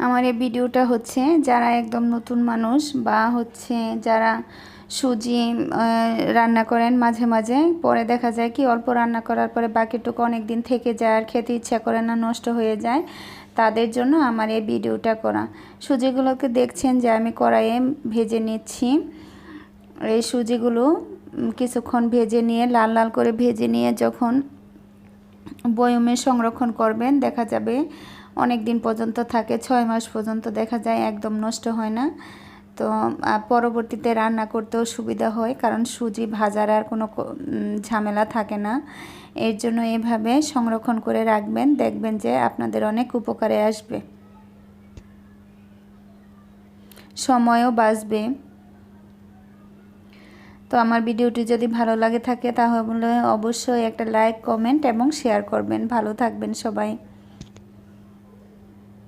আমার এই ভিডিওটা হচ্ছে যারা একদম নতুন মানুষ বা হচ্ছে যারা সুজি রান্না করেন মাঝে মাঝে, পরে দেখা যায় কি অল্প রান্না করার পরে বাকিটুকু অনেক দিন থেকে যায় আর খেতে ইচ্ছা করে না, নষ্ট হয়ে যায়। তাদের জন্য আমার এই ভিডিওটা করা। সুজিগুলোকে দেখছেন যে আমি কড়াইয়ে ভেজে নিচ্ছি। এই সুজিগুলো কিছুক্ষণ ভেজে নিয়ে লাল লাল করে ভেজে নিয়ে যখন বয়মে সংরক্ষণ করবেন, দেখা যাবে অনেক দিন পর্যন্ত থাকে, 6 মাস পর্যন্ত দেখা যায়, একদম নষ্ট হয় না। তো পরবর্তীতে রান্না করতেও সুবিধা হয়, কারণ সুজি ভাজার আর কোনো ঝামেলা থাকে না। এর জন্য এভাবে সংরক্ষণ করে রাখবেন, দেখবেন যে আপনাদের অনেক উপকারে আসবে, সময়ও বাঁচবে। তো আমার ভিডিওটি যদি ভালো লাগে থাকে তাহলে অবশ্যই একটা লাইক, কমেন্ট এবং শেয়ার করবেন। ভালো থাকবেন সবাই।